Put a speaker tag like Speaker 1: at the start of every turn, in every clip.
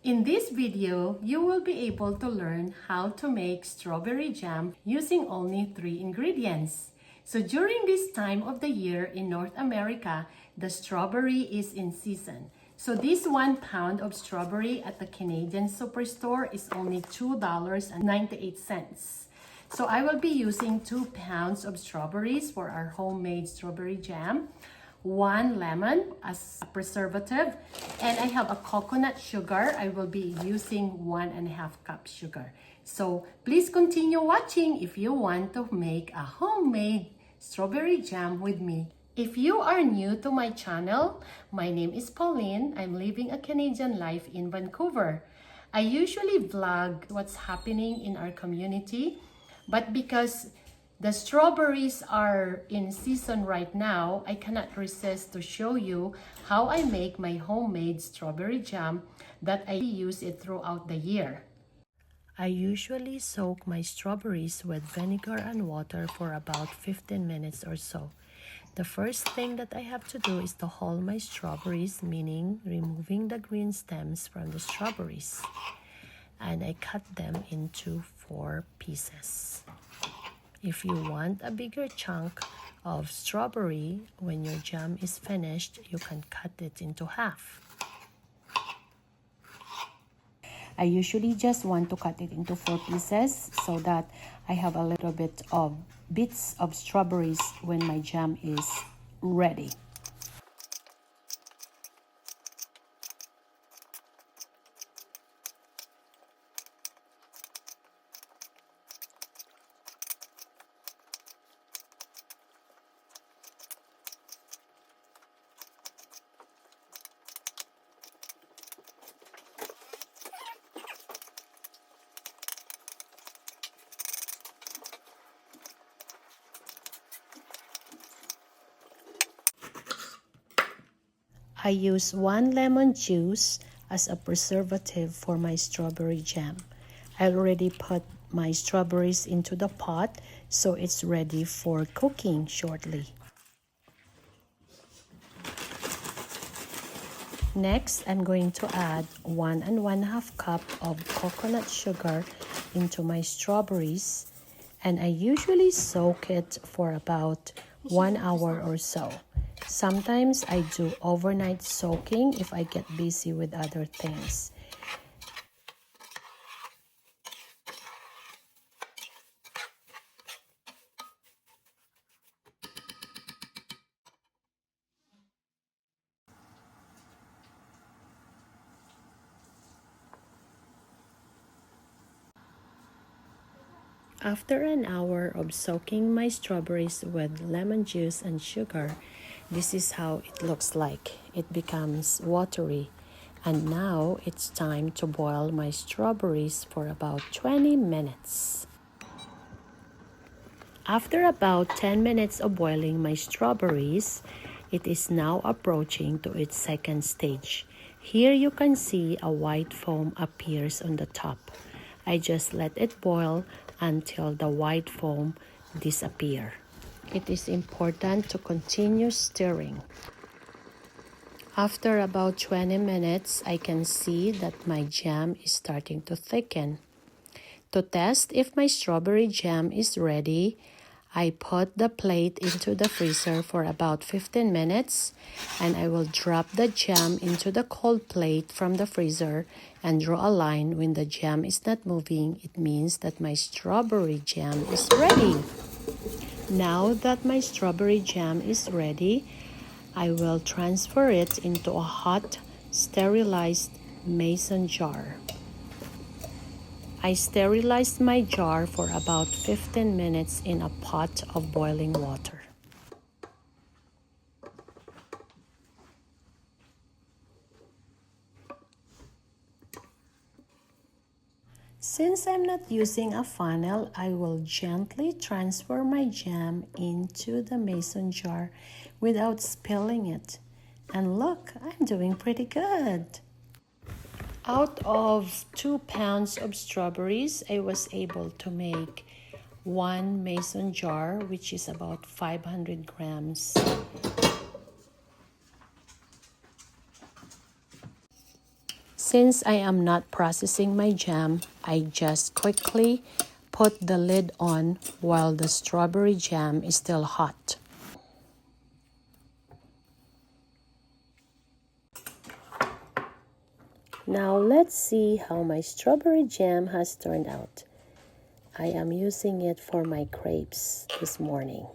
Speaker 1: In this video, you will be able to learn how to make strawberry jam using only 3 ingredients. So during this time of the year in North America, the strawberry is in season. So this 1 pound of strawberry at the Canadian superstore is only $2.98. So I will be using 2 pounds of strawberries for our homemade strawberry jam, 1 lemon as a preservative, and I have a coconut sugar. I will be using 1.5 cup sugar. So please continue watching if you want to make a homemade strawberry jam with me. If you are new to my channel, my name is Pauline. I'm living a Canadian life in Vancouver. I usually vlog what's happening in our community, but because the strawberries are in season right now, I cannot resist to show you how I make my homemade strawberry jam that I use it throughout the year. I usually soak my strawberries with vinegar and water for about 15 minutes or so. The first thing that I have to do is to hull my strawberries, meaning removing the green stems from the strawberries. And I cut them into 4 pieces. If you want a bigger chunk of strawberry, when your jam is finished, you can cut it into half. I usually just want to cut it into 4 pieces so that I have a little bit of bits of strawberries when my jam is ready. I use 1 lemon juice as a preservative for my strawberry jam. I already put my strawberries into the pot, so it's ready for cooking shortly. Next, I'm going to add 1.5 cup of coconut sugar into my strawberries, and I usually soak it for about 1 hour or so. Sometimes I do overnight soaking if I get busy with other things. After an hour of soaking my strawberries with lemon juice and sugar, this is how it looks like. It becomes watery. And now it's time to boil my strawberries for about 20 minutes. After about 10 minutes of boiling my strawberries, it is now approaching to its second stage. Here you can see a white foam appears on the top. I just let it boil until the white foam disappears. It is important to continue stirring. After about 20 minutes, I can see that my jam is starting to thicken. To test if my strawberry jam is ready, I put the plate into the freezer for about 15 minutes, and I will drop the jam into the cold plate from the freezer and draw a line. When the jam is not moving, it means that my strawberry jam is ready. Now that my strawberry jam is ready, I will transfer it into a hot, sterilized mason jar. I sterilized my jar for about 15 minutes in a pot of boiling water. Since I'm not using a funnel, I will gently transfer my jam into the mason jar without spilling it. And look, I'm doing pretty good. Out of 2 pounds of strawberries, I was able to make 1 mason jar, which is about 500 grams. Since I am not processing my jam, I just quickly put the lid on while the strawberry jam is still hot. Now let's see how my strawberry jam has turned out. I am using it for my crepes this morning.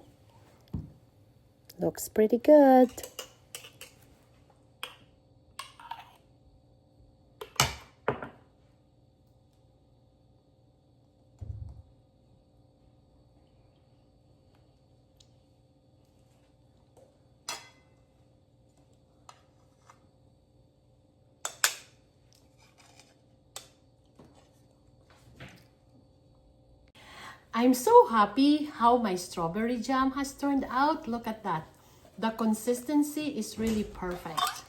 Speaker 1: Looks pretty good. I'm so happy how my strawberry jam has turned out. Look at that. The consistency is really perfect.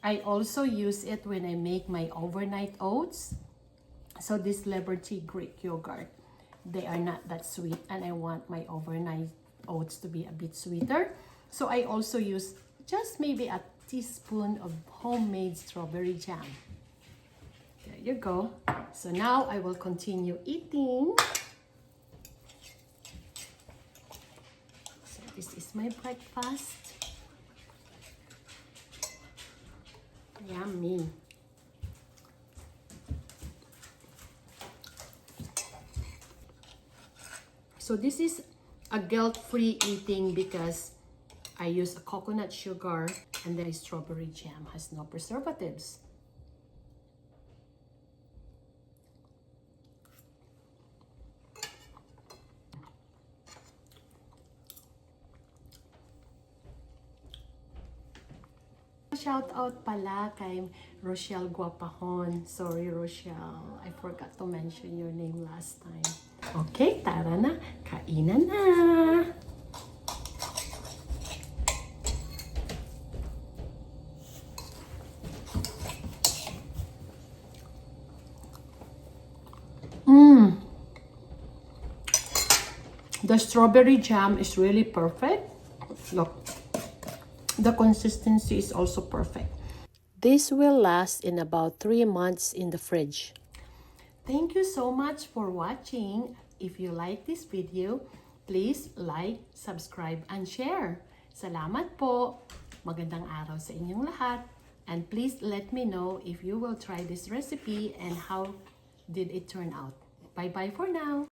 Speaker 1: I also use it when I make my overnight oats. So this Liberty Greek yogurt, they are not that sweet and I want my overnight oats to be a bit sweeter. So I also use just maybe a teaspoon of homemade strawberry jam. There you go. So now I will continue eating. So this is my breakfast. Yummy. So this is a guilt-free eating because I use a coconut sugar and then strawberry jam has no preservatives. Shout out pala kay Rochelle Guapahon. Sorry Rochelle, I forgot to mention your name last time. Okay, tara na. Kainan na. The strawberry jam is really perfect. Look. The consistency is also perfect. This will last in about 3 months in the fridge. Thank you so much for watching. If you like this video, please like, subscribe, and share. Salamat po. Magandang araw sa inyong lahat. And please let me know if you will try this recipe and how did it turn out. Bye-bye for now.